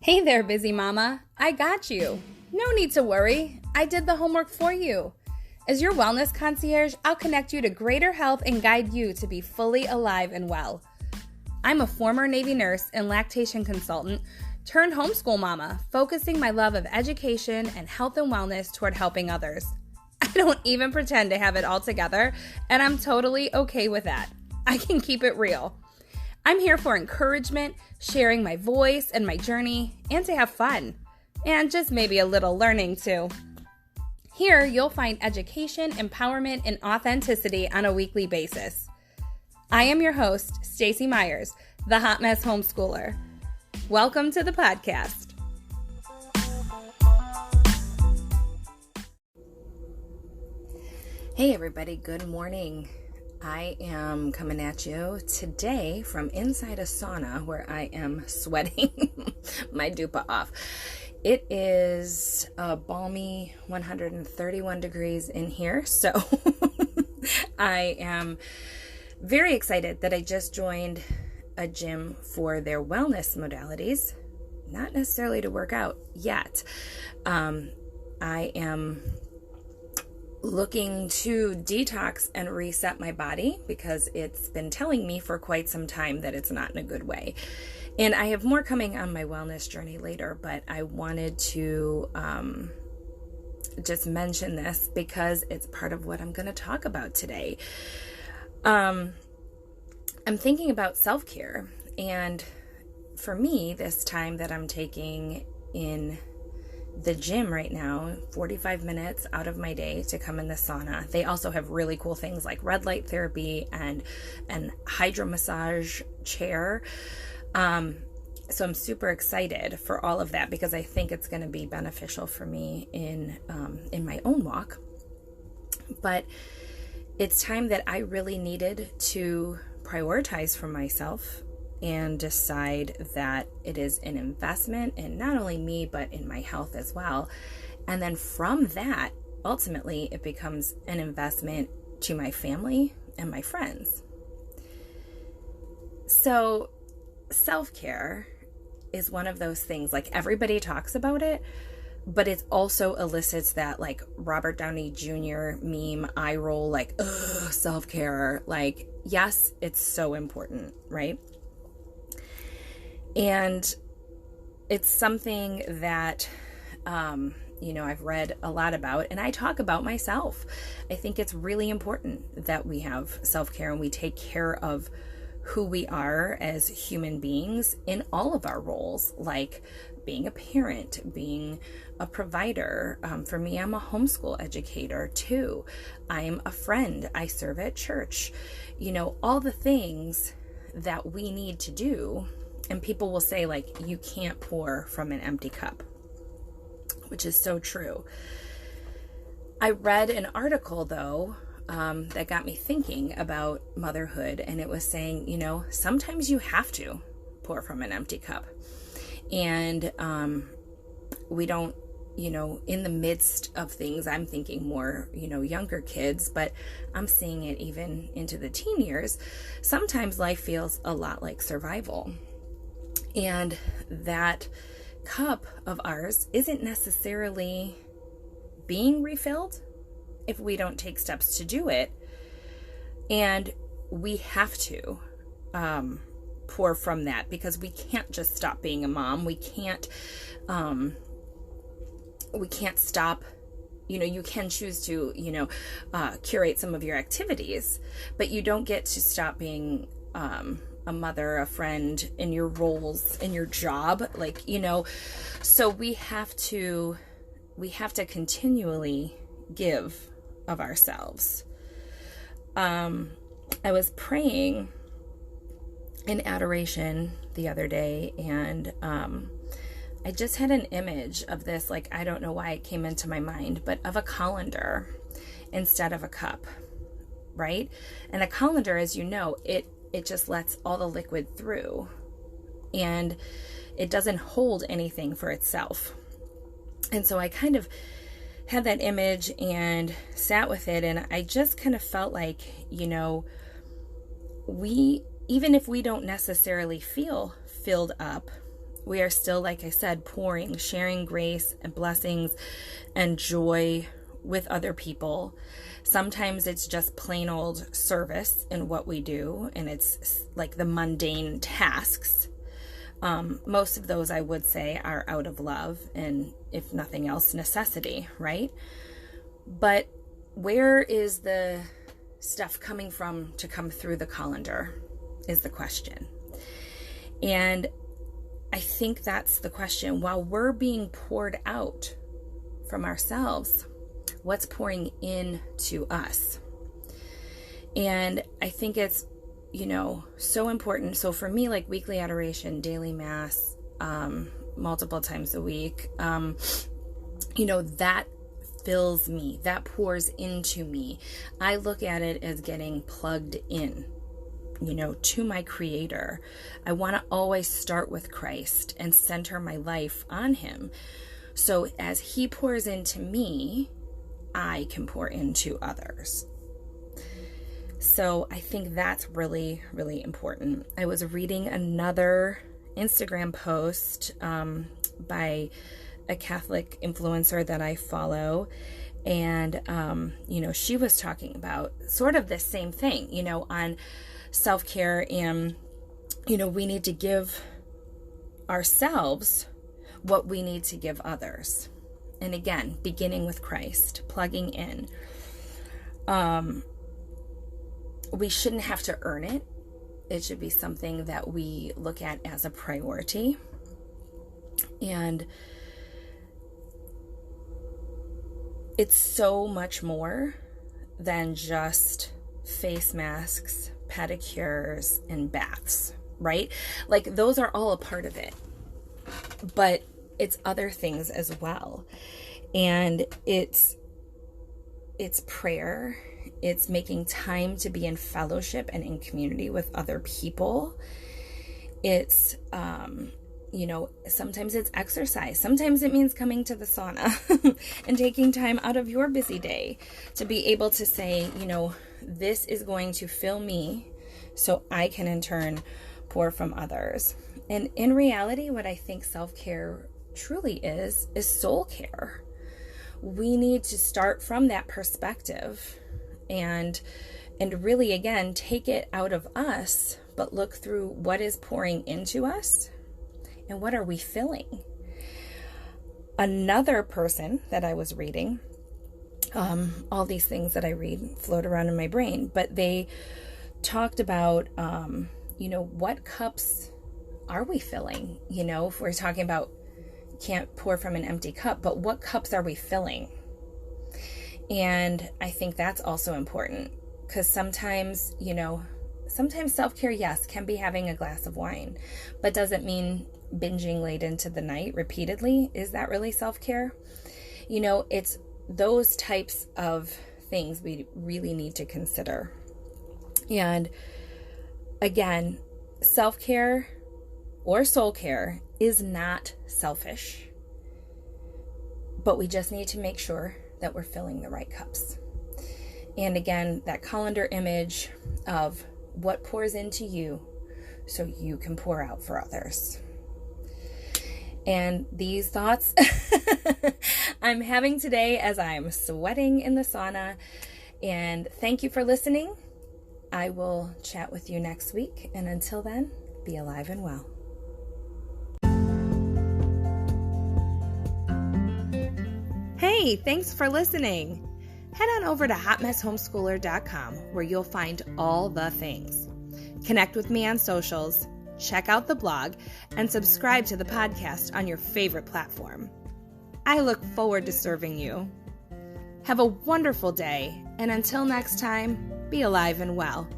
Hey there, busy mama. I got you. No need to worry. I did the homework for you. As your wellness concierge, I'll connect you to greater health and guide you to be fully alive and well. I'm a former Navy nurse and lactation consultant turned homeschool mama, focusing my love of education and health and wellness toward helping others. I don't even pretend to have it all together, and I'm totally okay with that. I can keep it real. I'm here for encouragement, sharing my voice and my journey, and to have fun. And just maybe a little learning too. Here, you'll find education, empowerment, and authenticity on a weekly basis. I am your host, Stacey Myers, the Hot Mess Homeschooler. Welcome to the podcast. Hey everybody, good morning. I am coming at you today from inside a sauna where I am sweating my dupa off. It is a balmy 131 degrees in here, so I am very excited that I just joined a gym for their wellness modalities, not necessarily to work out yet. I am looking to detox and reset my body because it's been telling me for quite some time that it's not in a good way. And I have more coming on my wellness journey later, but I wanted to just mention this because it's part of what I'm going to talk about today. I'm thinking about self-care, and for me, this time that I'm taking in the gym right now, 45 minutes out of my day to come in the sauna. They also have really cool things like red light therapy and hydro massage chair. So I'm super excited for all of that because I think it's going to be beneficial for me in my own walk. But it's time that I really needed to prioritize for myself and decide that it is an investment in not only me, but in my health as well. And then from that, ultimately, it becomes an investment to my family and my friends. So self-care is one of those things, like everybody talks about it, but it also elicits that like Robert Downey Jr. meme eye roll, like, ugh, self-care. Like, yes, it's so important, right? And it's something that, I've read a lot about, and I talk about myself. I think it's really important that we have self-care and we take care of who we are as human beings in all of our roles, like being a parent, being a provider. For me, I'm a homeschool educator too. I'm a friend. I serve at church. All the things that we need to do. And people will say, like, you can't pour from an empty cup, which is so true. I read an article, though, that got me thinking about motherhood. And it was saying, sometimes you have to pour from an empty cup. And we don't, in the midst of things, I'm thinking more, younger kids, but I'm seeing it even into the teen years. Sometimes life feels a lot like survival. And that cup of ours isn't necessarily being refilled if we don't take steps to do it. And we have to pour from that because we can't just stop being a mom. We can't stop. You can choose to, curate some of your activities, but you don't get to stop being a mother, a friend, in your roles, in your job, so we have to continually give of ourselves. I was praying in adoration the other day, and I just had an image of this, I don't know why it came into my mind, but of a colander instead of a cup, right? And a colander, as you know, it just lets all the liquid through and it doesn't hold anything for itself. And so I kind of had that image and sat with it, and I just kind of felt like, we, even if we don't necessarily feel filled up We are still, like I said, pouring, sharing grace and blessings and joy with other people. Sometimes it's just plain old service in what we do, and it's like the mundane tasks. Most of those, I would say, are out of love and, if nothing else, necessity, right? But where is the stuff coming from to come through the colander is the question. And I think that's the question. While we're being poured out from ourselves, what's pouring into us? And I think it's, so important. So for me, like weekly adoration, daily mass, multiple times a week, that fills me, that pours into me. I look at it as getting plugged in, to my Creator. I want to always start with Christ and center my life on Him. So as He pours into me, I can pour into others. So I think that's really, really important. I was reading another Instagram post by a Catholic influencer that I follow. And, she was talking about sort of the same thing, on self-care. And, we need to give ourselves what we need to give others. And again, beginning with Christ, plugging in. We shouldn't have to earn it. It should be something that we look at as a priority. And it's so much more than just face masks, pedicures, and baths, right? Like those are all a part of it. But it's other things as well. And it's prayer. It's making time to be in fellowship and in community with other people. It's, sometimes it's exercise. Sometimes it means coming to the sauna and taking time out of your busy day to be able to say, this is going to fill me so I can in turn pour from others. And in reality, what I think self-care truly is soul care. We need to start from that perspective and really, again, take it out of us, but look through what is pouring into us and what are we filling. Another person that I was reading, all these things that I read float around in my brain, but they talked about, what cups are we filling? If we're talking about can't pour from an empty cup, but what cups are we filling? And I think that's also important because sometimes self-care, yes, can be having a glass of wine, but doesn't mean binging late into the night repeatedly. Is that really self-care? It's those types of things we really need to consider. And again, self-care or soul care is not selfish, but we just need to make sure that we're filling the right cups. And again, that colander image of what pours into you so you can pour out for others. And these thoughts I'm having today as I'm sweating in the sauna. And thank you for listening. I will chat with you next week. And until then, be alive and well. Hey, thanks for listening. Head on over to hotmesshomeschooler.com where you'll find all the things. Connect with me on socials, check out the blog, and subscribe to the podcast on your favorite platform. I look forward to serving you. Have a wonderful day, and until next time, be alive and well.